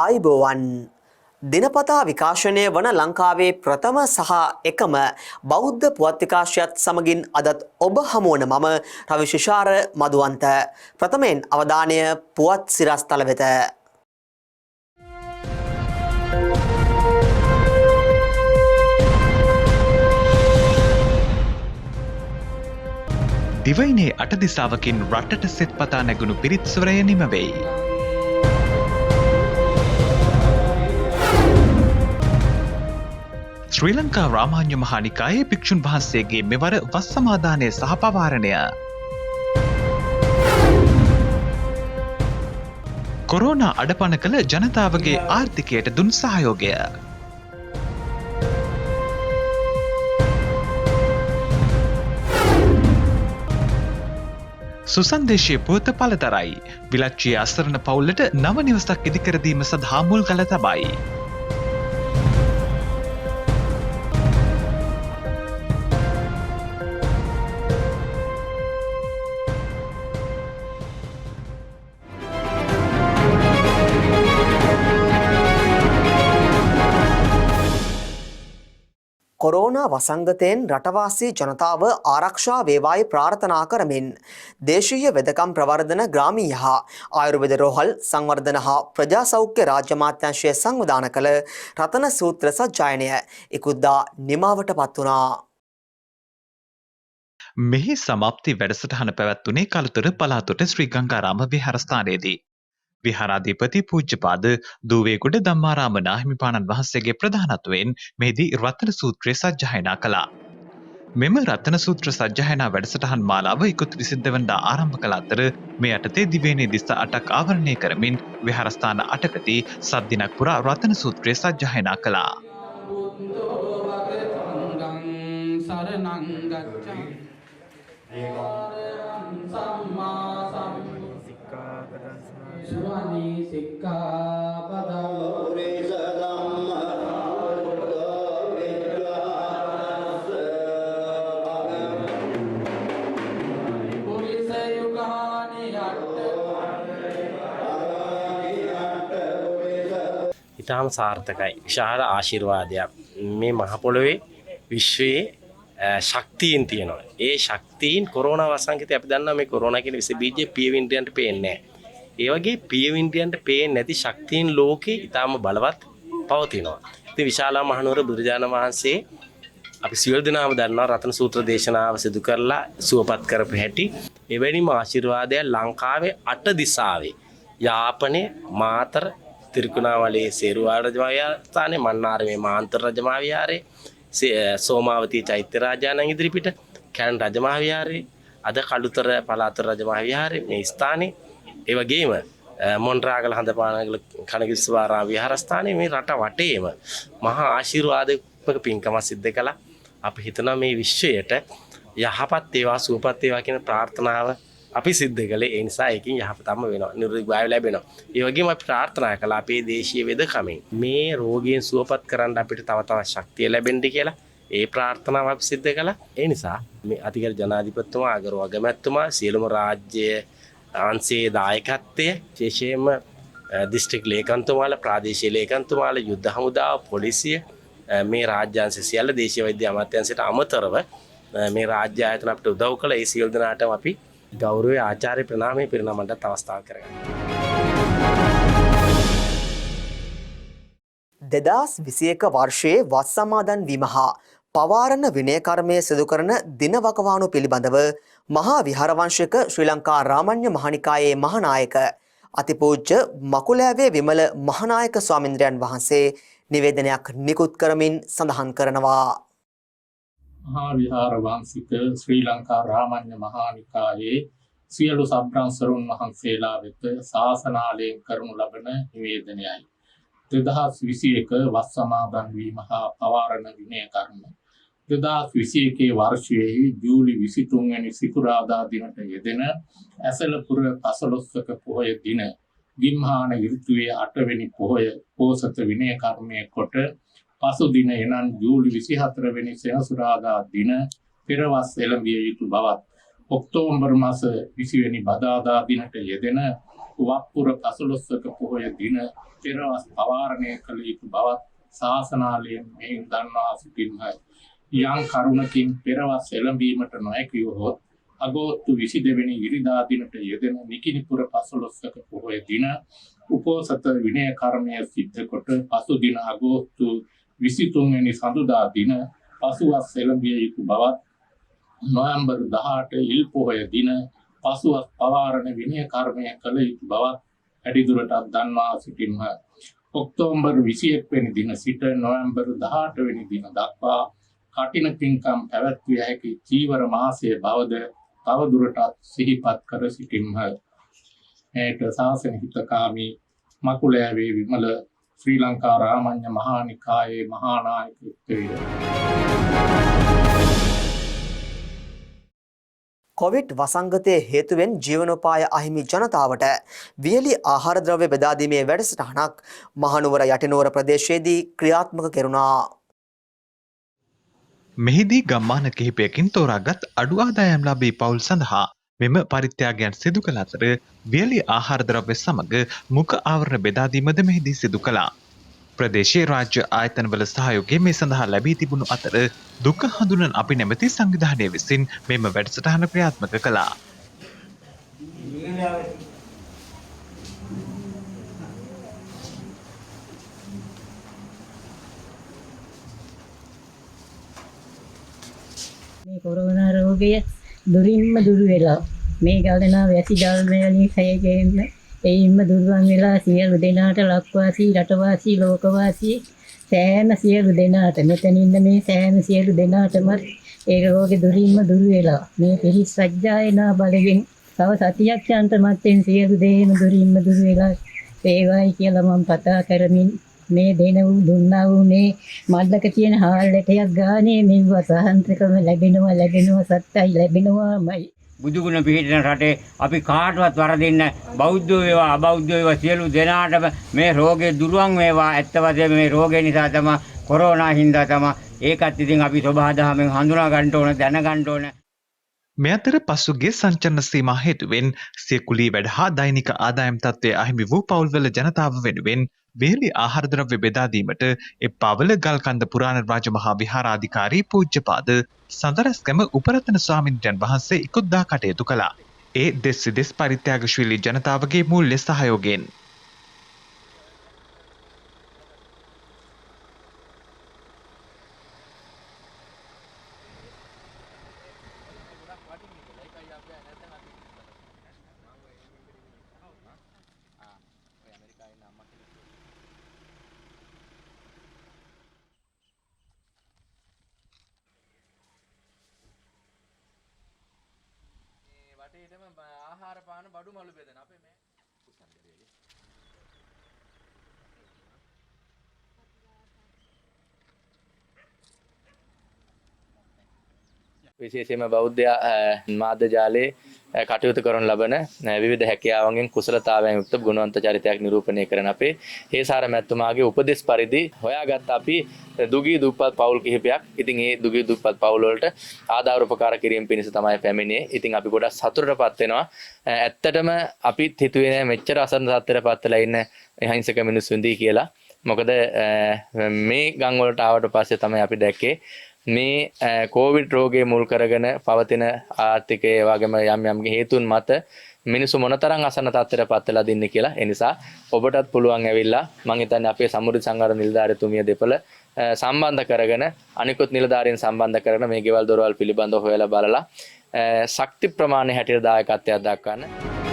ආයුබෝවන් දිනපතා විකාශනය වන ලංකාවේ ප්‍රථම සහ එකම බෞද්ධ පුවත් විකාශයත් සමගින් අදත් ඔබ හමුවන මම රවි ශිෂාර මදුවන්ත. ප්‍රථමයෙන් අවධානය පුවත් සිරස්තල වෙත. දිවයිනේ අට දිසාවකින් රටට සෙත් පතා නැගුණු පිරිත් ස්වරය නිම වෙයි. ශ්‍රී ලංකා රාමාන්‍ය මහානිකායේ භික්ෂුන් වහන්සේගේ මෙවර වස් සමාදානය සහ පවාරණය. කොරෝනා අඩපණ කළ ජනතාවගේ ආර්ථිකයට දුන් සහයෝගය. සුසන්දේශයේ පුවත පළතරයි. විලච්චියේ අසරණ පවුලට නව නිවසක් ඉදිකර දීම සඳහා මුල්ගල තබයි. කොරෝනා වසංගතයෙන් රටවාසී ජනතාව ආරක්ෂා වේවායි ප්‍රාර්ථනා කරමින් දේශීය වෙදකම් ප්‍රවර්ධන ග්‍රාමීය හා ආයුර්වේද රෝහල් සංවර්ධන හා ප්‍රජා සෞඛ්‍ය රාජ්‍ය අමාත්‍යාංශය සංවිධානය කළ රතන සූත්‍ර සජ්ජායනය ඉකුද්දා නිමාවට පත් වුණා. මෙහි සමාප්ති වැඩසටහන පැවැත්වුණේ කළුතර පළාතොට ශ්‍රී ගංගාරාම විහාරස්ථානයේදී. විහාරාධිපති පූජ්‍යපාද දූවේගොඩ ධම්මාරාම නාහිමිපාණන් වහන්සේගේ ප්‍රධානත්වයෙන් මෙහිදී රතන සූත්‍රය සජ්ජායනා කළා. මෙම රතන සූත්‍ර සජ්ජායනා වැඩසටහන් මාලාව ඉකුත් 22 වෙනිදා ආරම්භ කළ අතර මේ යටතේ දිවයිනේ දිස්ස 8ක් ආවරණය කරමින් විහාරස්ථාන 8කදී සත් දිනක් පුරා රතන සූත්‍රය සජ්ජායනා කළා. සුවනී සික්ඛාපදං පුරිස ධම්ම විද්‍යාස පුරිස යුගානි ඊටාම සාර්ථකයි. විශාල ආශිර්වාදයක් මේ මහ පොළොවේ විශ්වයේ ශක්තියින් තියෙනවා. ඒ ශක්තියින් කොරෝනා වසංගතය අපි දන්නවා මේ කොරෝනා කියන විස බීජේ පියවින්දයන්ට පේන්නේ නැහැ. ඒ වගේ පියවින්දයන්ට පේන්නේ නැති ශක්තියින් ලෝකේ ඊටාම බලවත් පවතිනවා. ඉතින් විශාලා මහනුවර බුදුරජාණන් වහන්සේ අපි සියලු දෙනාම දන්නවා රතන සූත්‍ර දේශනාව සිදු කරලා සුවපත් කරපු හැටි. එවැනිම ආශිර්වාදය ලංකාවේ අට දිසාවේ යාපනයේ මාතර තිරිකුණාවලේ සේරුවාడ රජමහාවිහාරස්ථානයේ මන්නාරමේ මාන්තර රජමහාවිහාරයේ සෝමාවතී චෛත්‍ය රාජානන් ඉදිරිපිට කැලණ රජමහාවිහාරයේ අද කළුතර පළාත රජමහාවිහාරයේ මේ ස්ථානයේ ඒ වගේම මොන්රාගල හඳපානගල කනගිස්සවාරාම විහාරස්ථානයේ මේ රට වටේම මහා ආශිර්වාදක පින්කම සිද්ධ කළා. අපි හිතනවා මේ විශ්වයට යහපත් ඒවා සුවපත් ඒවා කියන ප්‍රාර්ථනාව අපි සිද්ධ කළේ. ඒ නිසා ඒකින් යහපතම වෙනවා, නිරෝගීභාවය ලැබෙනවා. ඒ වගේම අපි ප්‍රාර්ථනා කළා අපේ දේශීය වෙදකමෙන් මේ රෝගීන් සුවපත් කරන්න අපිට තව තවත් ශක්තිය ලැබෙන්න කියලා. ඒ ප්‍රාර්ථනාව අපි සිද්ධ කළා. ඒ නිසා මේ අතිගරු ජනාධිපතිතුමා, අගරු අගමැතිතුමා, සියලුම රාජ්‍ය අංශයේ දායකත්වය, විශේෂයෙන්ම දිස්ත්‍රික් ලේකම්තුමාලා, ප්‍රාදේශීය ලේකම්තුමාලා, යුද්ධ හමුදාව, පොලිසිය, මේ රාජ්‍ය අංශ සියල්ල දේශීය වෛද්‍ය අමාත්‍යාංශයට අමතරව මේ රාජ්‍ය ආයතන අපිට උදව් කළ ඒ සියලු දෙනාටම අපි ගෞරවයේ ආචාර්ය ප්‍රණාමයේ පිරිනමන්නට අවස්ථාව කරගන්නවා. 2021 වර්ෂයේ වස් සමාදන් වීම හා පවාරණ විනය කර්මය සිදු කරන දින වකවානු පිළිබඳව මහා විහාරවංශික ශ්‍රී ලංකා රාමඤ්ඤ මහානිකායේ මහානායක අතිපූජ්‍ය මකුලෑවේ විමල මහානායක ස්වාමින්ද්‍රයන් වහන්සේ නිවේදනයක් නිකුත් කරමින් සඳහන් කරනවා. මහා විහාරවංශික ශ්‍රී ලංකා රාමඤ්ඤ මහානිකායේ සියලු සබ්‍රංශරුන් වහන්සේලා වෙත ශාසනාලයෙන් කරනු ලබන නිවේදනයයි. 2021 වස් සමාදන් වීම හා පවාරණ විනය කර්ම 2021 වර්ෂයේ ජූලි 23 වැනි සිකුරාදා දිනට යෙදෙන ඇසලපුර පසළොස්වක පොහොය දින ගිම්හාන ඍතුවේ 8 වෙනි පොහොය පෝසත විනය කර්මයේ කොට පසු දින එනම් ජූලි 24 වෙනි සෙනසුරාදා දින පෙරවස් එළඹිය යුතු බවත් ඔක්තෝබර් මාස 20 වෙනි බදාදා දිනට යෙදෙන වප්පුර 15ක පොහොය දින පෙරවස් පවාරණය කළ යුතු බවත් ශාසනාලයෙන් මෙයින් දන්වා සිටින්හ. යම් කරුණකින් පෙරවස් එළඹීමට නොහැකි වූහොත් අගෝස්තු 22 වෙනි ඉරිදා දිනට යෙදෙන නිකිණිපුර 15ක පොහොය දින උපෝසත විනය කර්මය සිද්ධ කොට පසු දින අගෝස්තු 23 වෙනි සඳුදා දින පසුවස් එළඹිය යුතු බවත් නොවැම්බර් 18 ඉල් පොහොය දින පසුවස් පවාරණ විනය කර්මය කළ යුතු බවත් වැඩිදුරටත් දන්වා සිටින්හ. ඔක්තෝබර් 21 වෙනි දින සිට නොවැම්බර් 18 වෙනි දින දක්වා කටින පින්කම් පැවැත්විය හැකි චීවර මාසයේ බවද තවදුරටත් සිහිපත් කර සිටින්හ. මේට ශාසන හිතකාමී මකුලෑවේ විමල ශ්‍රී ලංකා රාමඤ්ඤ මහානිකායේ මහානායකත්වයේ කොවිඩ් වසංගතයේ හේතුවෙන් ජීවනෝපාය අහිමි ජනතාවට වියලි ආහාර ද්‍රව්‍ය බෙදා දීමේ වැඩසටහනක් මහනුවර යටිනුවර ප්‍රදේශයේදී ක්‍රියාත්මක කෙරුණා. මෙහිදී ගම්මාන කිහිපයකින් තෝරාගත් අඩු ආදායම්ලාභී පවුල් සඳහා මෙම පරිත්‍යාගයන් සිදු කළ අතර වියලි ආහාර ද්‍රව්‍ය සමග මුඛ ආවරණ බෙදා දීමද මෙහිදී සිදු කළා. ප්‍රදේශීය රාජ්‍ය ආයතනවල සහයෝගය මේ සඳහා ලැබී තිබුණු අතර දුක හඳුනන අපි නැමැති සංවිධානය විසින් මෙම වැඩසටහන ක්‍රියාත්මක කළා. මේ කොරෝනා රෝගය දුරින්ම දුර වෙලා මේ ගලන වැසි ධර්මයලින් සයගෙන්න එයින්ම දුර්වන් වෙලා සියලු දෙනාට ලක්වාසී රටවාසී ලෝකවාසී සෑම සියලු දෙනාට මෙතන ඉන්න මේ සෑම සියලු දෙනාටම ඒ රෝගේ දුරින්ම දුර වෙලා මේ පිරිස් සජ්ජායනා බලයෙන් තව සතියක් යන්තමත්ෙන් සියලු දේම දුරින්ම දුර වෙලා ඒවයි කියලා මම කතා කරමින් මේ දෙන වූ දුන්නා වූ මේ මල්ලක තියෙන හාල්ලටයක් ගානේ මෙව සහන්ත්‍රකම ලැබෙනවා සත්‍යයි ලැබෙනවාමයි. බුදුගුණ පිහිටන රටේ අපි කාටවත් වරදින්න බෞද්ධයෝ වේවා අබෞද්ධයෝ වේවා සියලු දෙනාටම මේ රෝගේ දුරවන් වේවා. ඇත්ත වශයෙන්ම මේ රෝගේ නිසා තමයි කොරෝනා හින්දා තමයි ඒකත් ඉතින් අපි සබහාදහමෙන් හඳුනා ගන්න ඕන දැනගන්න ඕන. මේ අතර පසුගිය සංචරණ සීමා හේතුවෙන් සිය කුලී වැඩ හා දෛනික ආදායම් තත්ත්වය අහිමි වූ පවුල්වල ජනතාව වෙනුවෙන් වියලි ආහාර ද්‍රව්‍ය බෙදා දීමට එප්පාවල ගල්කන්ද පුරාණ රාජ මහා විහාරාධිකාරී පූජ්‍යපාද සඳරස්ගම උපරතන ස්වාමීන් වහන්සේ ඉක්ුද්දා කටයුතු කළා. ඒ දෙස් විදෙස් පරිත්‍යාගශීලී ජනතාවගේ මූල්‍ය සහයෝගයෙන් ආහාර පාන බඩු මළු බෙදන අපේ මේ විශේෂයෙන්ම බෞද්ධ මාධ්‍ය ජාලයේ කටයුතු කරන ලබන විවිධ හැකියාවන්ගෙන් කුසලතාවයන් යුක්ත ගුණවන්ත චරිතයක් නිරූපණය කරන අපේ හේසාර මැතිතුමාගේ උපදෙස් පරිදි හොයාගත්ත අපි දුගී දුප්පත් පවුල් කිහිපයක්. ඉතින් මේ දුගී දුප්පත් පවුල් වලට ආධාර උපකාර කිරීම පිණිස තමයි පැමිණියේ. ඉතින් අපි ගොඩක් සතුටටපත් වෙනවා. ඇත්තටම අපිත් හිතුවේ නෑ මෙච්චර අසරණ තත්ත්වයටපත් වෙලා ඉන්න අහිංසක මිනිස්සු ඉඳී කියලා. මොකද මේ ගම් වලට ආවට පස්සේ තමයි අපි දැක්කේ මේ කොවිඩ් රෝගය මුල් කරගෙන පවතින ආර්ථිකය වගේම යම් යම් හේතුන් මත මිනිස්සු මොනතරම් අසරණ තත්ත්වයටපත් වෙලා දින්නේ කියලා. ඒ නිසා ඔබටත් පුළුවන් ඇවිල්ලා මම හිතන්නේ අපේ සමෘද්ධි සංවර්ධන නිලධාරීතුමිය දෙපළ සම්බන්ධ කරගෙන අනිකුත් නිලධාරීන් සම්බන්ධ කරගෙන මේ ගෙවල් දොරවල් පිළිබඳව හොයලා බලලා ශක්ති ප්‍රමාණය හැටියට දායකත්වයක් දක්වන්න.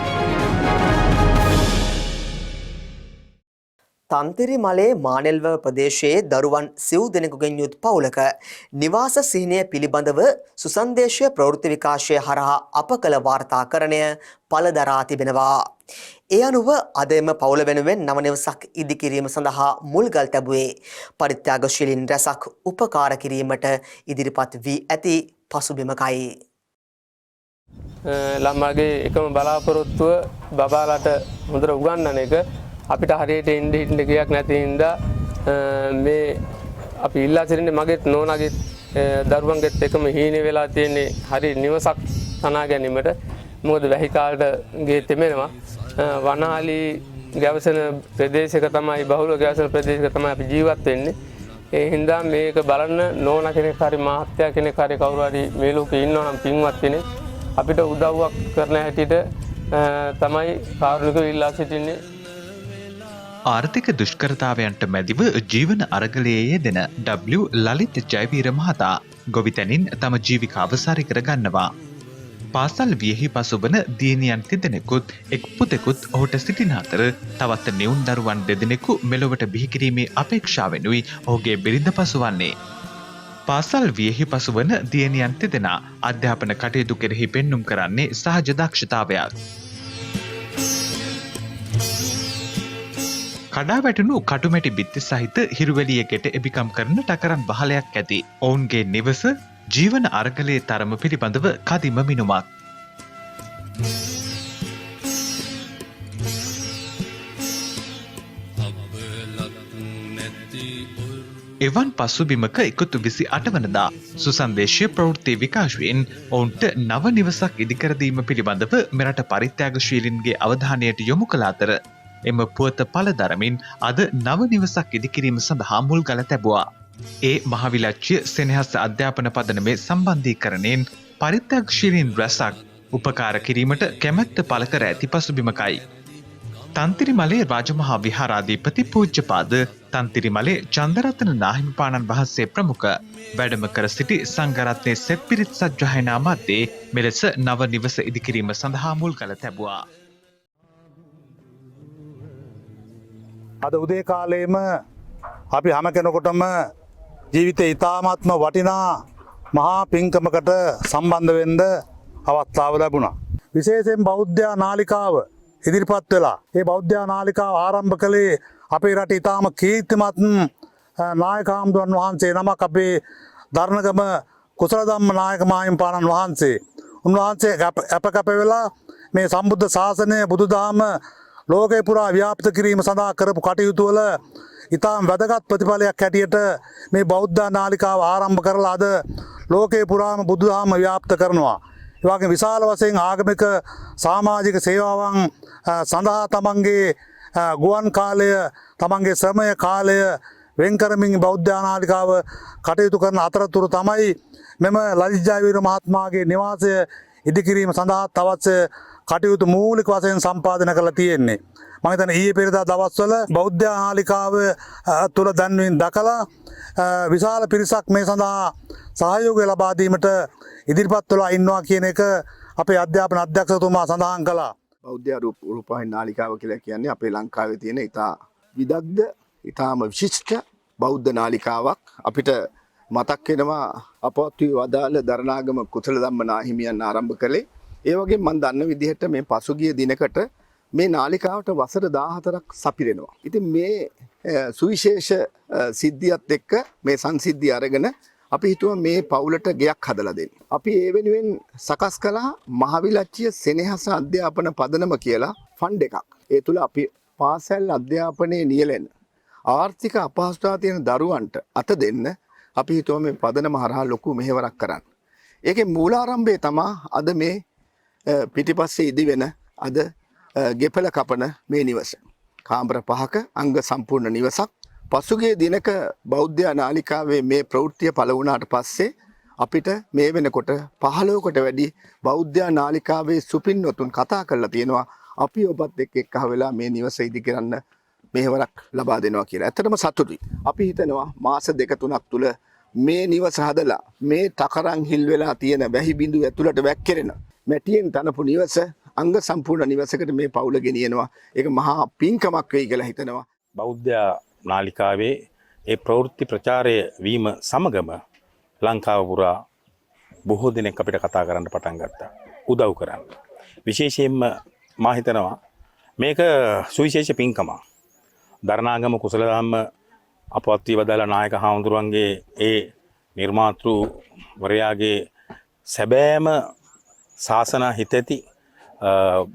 තන්තිරි මලේ මානෙල්ව ප්‍රදේශයේ දරුවන් සිව් දෙනෙකුගෙන් යුත් පවුලක නිවාස සිහිනය පිළිබඳව සුසන්දේශීය ප්‍රවෘත්ති විකාශය හරහා අප කළ වාර්තාකරණය පළදරා තිබෙනවා. ඒ අනුව අද එම පවුල වෙනුවෙන් නව නිවසක් ඉදිකිරීම සඳහා මුල්ගල් තැබුවේ පරිත්‍යාගශීලීන් රැසක් උපකාර කිරීමට ඉදිරිපත් වී ඇති පසුබිමකයි. ළමගේ එකම බලාපොරොත්තුව බබාලට හොඳට උගන්වන එක. අපිට හරියට ඉන්න ගියක් නැති හින්දා මේ අපි ඉල්ලා සිටින්නේ මගේත් නෝනාගේත් දරුවන්ගෙත් එකම හීන වෙලා තියෙන්නේ හරි නිවසක් තනා ගැනීමට. මොකද වැහි කාලට ගේ තෙමෙනවා. වනාලි ගැවසෙන ප්‍රදේශයක තමයි බහුල ගැවසෙන ප්‍රදේශයක තමයි අපි ජීවත් වෙන්නේ. ඒ හින්දා මේක බලන්න නෝන කෙනෙක් හරි මහත්තයා කෙනෙක් හරි කවුරු හරි මේ ලෝකේ ඉන්නවා නම් පින්වත් කෙනෙක් අපිට උදව්වක් කරන හැටියට තමයි කාරුණිකව ඉල්ලා සිටින්නේ. ආර්ථික දුෂ්කරතාවයන්ට මැදිව ජීවන අරගලයේ යෙදෙන W ලලිත් ජයවීර මහතා ගොවිතැනින් තම ජීවිකාව සරි කර ගන්නවා. පාසල් වියෙහි පසුබන දියණියන් තිදෙනෙකුත් එක් පුතෙකුත් ඔහුට සිටින අතර තවත් නිවුන් දරුවන් දෙදෙනෙකු මෙලොවට බිහිකිරීමේ අපේක්ෂාවෙනුයි ඔහුගේ බිරිඳ පසුවන්නේ. පාසල් වියෙහි පසුවන දියණියන් තිදෙනා අධ්‍යාපන කටයුතු කෙරෙහි පෙන්නුම් කරන්නේ සහජ දක්ෂතාවයක්. කඩා වැටුණු කටුමැටි බිත්ති සහිත හිරුවැලියකට එබිකම් කරන ටකරන් බහලයක් ඇති ඔවුන්ගේ නිවස ජීවන අරගලයේ තරම පිළිබඳව කදිම මිනුමක්. එවන් පසුබිමක 1/28 වනදා සුසන්දේශීය ප්‍රවෘත්ති විකාශයෙන් ඔවුන්ට නව නිවසක් ඉදිකරදීම පිළිබඳව මෙරට පරිත්‍යාගශීලීන්ගේ අවධානයට යොමු කළ අතර එම පුවත පළදරමින් අද නව නිවසක් ඉදිකිරීම සඳහා මුල්ගල තැබුවා. ඒ මහවිලච්චිය සෙනෙහස් අධ්‍යාපන පදනමේ සම්බන්ධීකරණයෙන් පරිත්‍යාගශීලීන් රැසක් උපකාර කිරීමට කැමැත්ත පළ කර ඇති පසුබිමකයි. තන්තිරිමලේ රාජමහා විහාරාධිපති පූජ්‍යපාද තන්තිරිමලේ චන්දරත්න නාහිමිපාණන් වහන්සේ ප්‍රමුඛ වැඩම කර සිටි සංඝරත්නයේ සෙත් පිරිත් සජ්ජායනා මැද්දේ මෙලෙස නව නිවස ඉදිකිරීම සඳහා මුල්ගල තැබුවා. අද උදේ කාලයේම අපි හැම කෙනෙකුටම ජීවිතේ ඉතාමත්ම වටිනා මහා පින්කමකට සම්බන්ධ වෙන්න අවස්ථාව ලැබුණා. විශේෂයෙන් බෞද්ධ නාලිකාව ඉදිරිපත් වෙලා ඒ බෞද්ධ නාලිකාව ආරම්භ කළේ අපේ රටේ ඉතාම කීර්තිමත් නායක හාමුදුරන් වහන්සේ නමක් අපේ දරණගම කුසල ධම්ම නායක මාහිමිපාණන් වහන්සේ. උන්වහන්සේ අපකප වෙලා මේ සම්බුද්ධ ශාසනය බුදුදහම ලෝකේ පුරා ව්‍යාප්ත කිරීම සඳහා කරපු කටයුතු වල ඉතාම වැදගත් ප්‍රතිඵලයක් හැටියට මේ බෞද්ධ නාලිකාව ආරම්භ කරලා අද ලෝකේ පුරාම බුදුදහම ව්‍යාප්ත කරනවා. ඒ වගේම විශාල වශයෙන් ආගමික සමාජික සේවාවන් සඳහා තමන්ගේ ගුවන් කාලය තමන්ගේ ශ්‍රමය කාලය වෙන් කරමින් බෞද්ධ නාලිකාව කටයුතු කරන අතරතුර තමයි මෙම ලලිත් ජයවීර මහත්මයාගේ නිවාසය ඉදිකිරීම සඳහා අවශ්‍ය කටයුතු මූලික වශයෙන් සම්පාදනය කරලා තියෙන්නේ. මම හිතන්නේ ඊයේ පෙරේදා දවස්වල බෞද්ධ නාලිකාව තුල දැන්වීම දකලා විශාල පිරිසක් මේ සඳහා සහයෝගය ලබා දීමට ඉදිරිපත් වෙලා ඉන්නවා කියන එක අපේ අධ්‍යාපන අධ්‍යක්ෂකතුමා සඳහන් කළා. බෞද්ධ රූපවාහිනී නාලිකාව කියලා කියන්නේ අපේ ලංකාවේ තියෙන ඉතා විදග්ධ ඉතාම විශිෂ්ට බෞද්ධ නාලිකාවක්. අපිට මතක් වෙනවා අපවත් වී වදාළ දරණාගම කුසල ධම්ම නාහිමියන් ආරම්භ කළේ. ඒ වගේ මම දන්න විදිහට මේ පසුගිය දිනකට මේ නාලිකාවට වසර 14ක් සපිරෙනවා. ඉතින් මේ සුවිශේෂ සිද්ධියත් එක්ක මේ සංසිද්ධිය අරගෙන අපි හිතුවා මේ පවුලට ගෙයක් හදලා දෙන්න. අපි ඒ වෙනුවෙන් සකස් කළා මහවිලච්චිය සෙනෙහස අධ්‍යාපන පදනම කියලා ෆන්ඩ් එකක්. ඒ තුල අපි පාසල් අධ්‍යාපනයේ නියැලෙන ආර්ථික අපහසුතාව තියෙන දරුවන්ට අත දෙන්න අපි හිතුවා මේ පදනම හරහා ලොකු මෙහෙවරක් කරන්න. ඒකේ මූලාරම්භය තමයි අද මේ පිටිපස්සේ ඉදිවෙන අද ගෙපල කපන මේ නිවස. කාමර 5ක අංග සම්පූර්ණ නිවසක්. පසුගිය දිනක බෞද්ධ නාලිකාවේ මේ ප්‍රවෘත්තිය පළ වුණාට පස්සේ අපිට මේ වෙනකොට 15කට වැඩි බෞද්ධ නාලිකාවේ සුපින්නතුන් කතා කරලා තියෙනවා අපි ඔබත් එක්ක එක්කහ වෙලා මේ නිවස ඉදි කරන්න මෙහෙවරක් ලබා දෙනවා කියලා. ඇත්තටම සතුටුයි. අපි හිතනවා මාස 2-3ක් තුල මේ නිවස හදලා මේ තකරන් හිල් වෙලා තියෙන වැහි බිඳු ඇතුළට වැක්කිරෙන මැටියෙන් තනපු නිවස අංග සම්පූර්ණ නිවසකට මේ පවුල ගෙනියනවා. ඒක මහා පින්කමක් වෙයි කියලා හිතනවා. බෞද්ධ නාලිකාවේ ඒ ප්‍රවෘත්ති ප්‍රචාරය වීම සමගම ලංකාව පුරා බොහෝ දෙනෙක් අපිට කතා කරන්න පටන් ගත්තා. උදව් කරන්න. විශේෂයෙන්ම මා හිතනවා මේක සුවිශේෂ පින්කමක්. දරණාගම කුසල ධම්ම අපවත් වී වදාළ නායක හාමුදුරුවන්ගේ ඒ නිර්මාතෘ වරයාගේ සැබෑම ශාසන හිතැති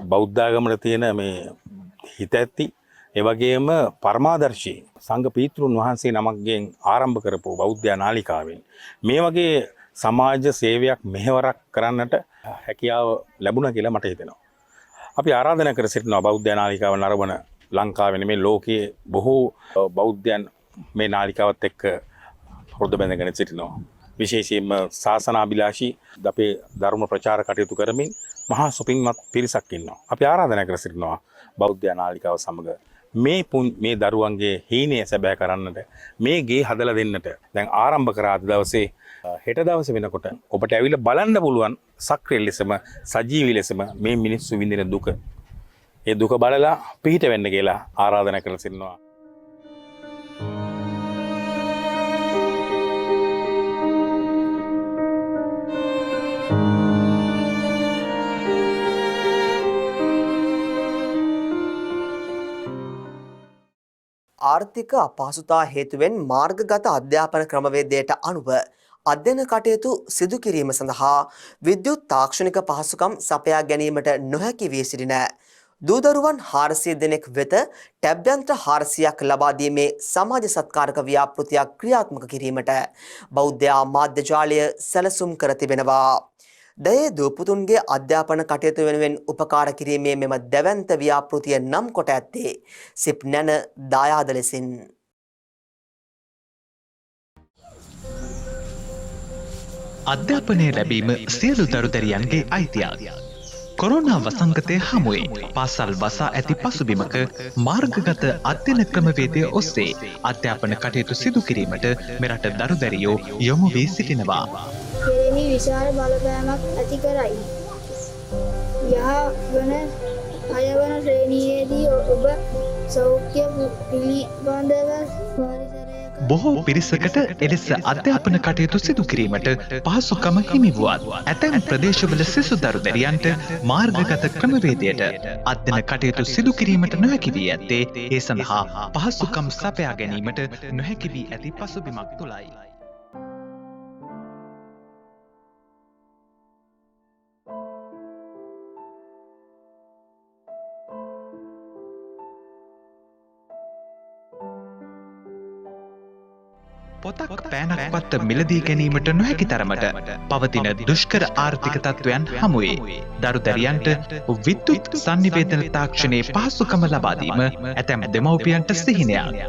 බෞද්ධාගමට තියෙන මේ හිතැති ඒ වගේම පරමාදර්ශී සංඝ පීතෘන් වහන්සේ නමක්ගෙන් ආරම්භ කරපු බෞද්ධ නාලිකාවෙන් මේ වගේ සමාජ සේවයක් මෙහෙවරක් කරන්නට හැකියාව ලැබුණා කියලා මට හිතෙනවා. අපි ආරාධනා කර සිටිනවා බෞද්ධ නාලිකාව නරඹන ලංකාවේ නෙමෙයි ලෝකයේ බොහෝ බෞද්ධයන් මේ නාලිකාවත් එක්ක හෘද බැඳගෙන සිටිනවා. විශේෂයෙන්ම ශාසනාභිලාෂී අපේ ධර්ම ප්‍රචාර කටයුතු කරමින් මහා සුපින්වත් පිරිසක් ඉන්නවා. අපි ආරාධනා කර සිටිනවා බෞද්ධ නාලිකාව සමග මේ දරුවන්ගේ හීනය සැබෑ කරන්නට මේ ගේ හදලා දෙන්නට දැන් ආරම්භ කරා අද දවසේ හෙට දවසේ වෙනකොට ඔබට ඇවිල්ලා බලන්න පුළුවන් සක්‍රිය ලෙසම සජීවී ලෙසම මේ මිනිස්සු විඳින දුක. ඒ දුක බලලා පිහිට වෙන්න කියලා ආරාධනා කර සිටිනවා. ආර්ථික අපහසුතා හේතුවෙන් මාර්ගගත අධ්‍යාපන ක්‍රමවේදයට අනුව අධ්‍යයන කටයුතු සිදු කිරීම සඳහා විද්‍යුත් තාක්ෂණික පහසුකම් සපයා ගැනීමට නොහැකි වී සිටින දූදරුවන් 400 දෙනෙක් වෙත ටැබ් යන්ත්‍ර 400ක් ලබා දීමේ සමාජ සත්කාරක ව්‍යාපෘතියක් ක්‍රියාත්මක කිරීමට බෞද්ධ මාධ්‍ය ජාලය සැලසුම් කර තිබෙනවා. දයේ දූපුතුන්ගේ අධ්‍යාපන කටයුතු වෙනුවෙන් උපකාර කිරීමේ මෙම දැවැන්ත ව්‍යාපෘතිය නම් කොට ඇත්තේ සිප් නැන දායාද ලෙසින්. අධ්‍යාපනය ලැබීම සියලු දරුදැරියන්ගේ අයිතියක්. කොරෝනා වසංගතය හමුවේ පාසල් වසා ඇති පසුබිමක මාර්ගගත අධ්‍යයන ක්‍රමවේදය ඔස්සේ අධ්‍යාපන කටයුතු සිදු කිරීමට මෙරට දරුදැරියෝ යොමු වී සිටිනවා. කෙරෙහි විශාල බලපෑමක් ඇති කරයි. යහවන අයවන ශ්‍රේණියේදී ඔබ සෞඛ්‍ය පිළිබඳව බොහෝ පිරිසකට එලෙස අධ්‍යාපන කටයුතු සිදු කිරීමට පහසුකම හිමි වුවත් ඇතැම් ප්‍රදේශවල සිසු දරුදැරියන්ට මාර්ගගත ක්‍රමවේදයට අධ්‍යයන කටයුතු සිදු කිරීමට නොහැකි වී ඇත්තේ ඒ සඳහා පහසුකම් සපයා ගැනීමට නොහැකි වී ඇති පසුබිමක් තුළයි. පොතක් පෑනක් පත්ත මිලදී ගැනීමට නොහැකි තරමට පවතින දුෂ්කර ආර්ථික තත්ත්වයන් හමුවේ දරුදැරියන්ට විද්‍යුත් සංනිවේදන තාක්ෂණයේ පහසුකම ලබා දීම ඇතැම් දෙමව්පියන්ට සිහිනයක්.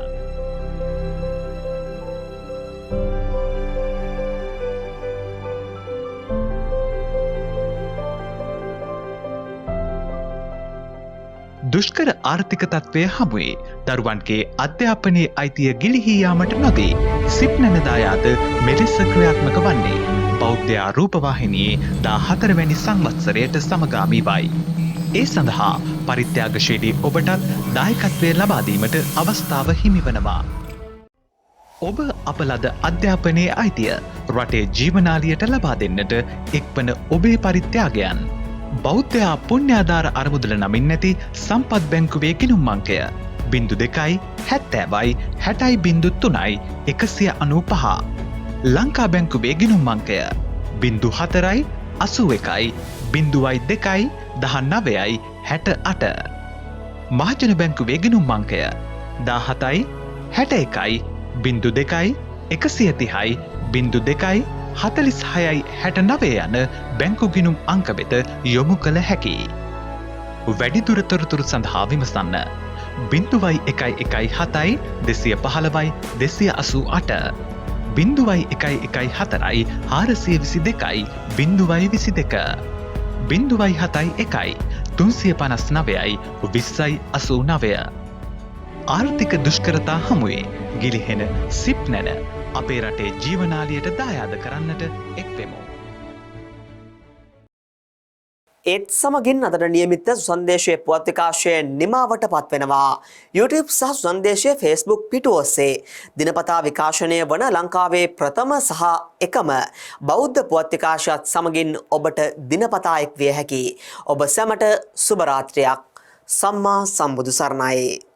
දුෂ්කර ආර්ථික තත්ත්වය හමුවේ දරුවන්ගේ අධ්‍යාපනයේ අයිතිය ගිලිහී යාමට නොදී සිප් නැන දායාද මෙලෙස ක්‍රියාත්මක වන්නේ බෞද්ධ රූපවාහිනියේ 14 වැනි සංවත්සරයට සමගාමී වයි. ඒ සඳහා පරිත්‍යාගශීලී ඔබටත් දායකත්වය ලබා දීමට අවස්ථාව හිමිවනවා. ඔබ අප ලද අධ්‍යාපනයේ අයිතිය රටේ ජීවනාලියට ලබා දෙන්නට එක්වන ඔබේ පරිත්‍යාගයන් බෞද්ධයා පුණ්‍යාධාර අරමුදල නමින් නැති සම්පත් බැංකුවේ ගිණුම් අංකය 027060.3.195 ලංකා බැංකුවේ ගිණුම් අංකය 0481.02.19.68 මහජන බැංකුවේ ගිණුම් අංකය 1761.130.02.46.69 යන බැංකු ගිණුම් අංක වෙත යොමු කළ හැකි. වැඩිදුර තොරතුරු සඳහා විමසන්න 0117-215-288 0114-422-022 071-359-2089 ආර්ථික දුෂ්කරතා හමුවේ ගිලිහෙන සිප් නැන අපේ රටේ ජීවනාලියට දායාද කරන්නට එක්වෙමු. ඒත් සමගින් අදට නියමිත සුසන්දේශයේ පුවත් විකාශය නිමාවට පත්වෙනවා. YouTube සහ සුසන්දේශයේ Facebook පිටුව ඔස්සේ දිනපතා විකාශනය වන ලංකාවේ ප්‍රථම සහ එකම බෞද්ධ පුවත් විකාශයත් සමගින් ඔබට දිනපතා එක් විය හැකි. ඔබ සැමට සුබ රාත්‍රියක්. සම්මා සම්බුදු සරණයි.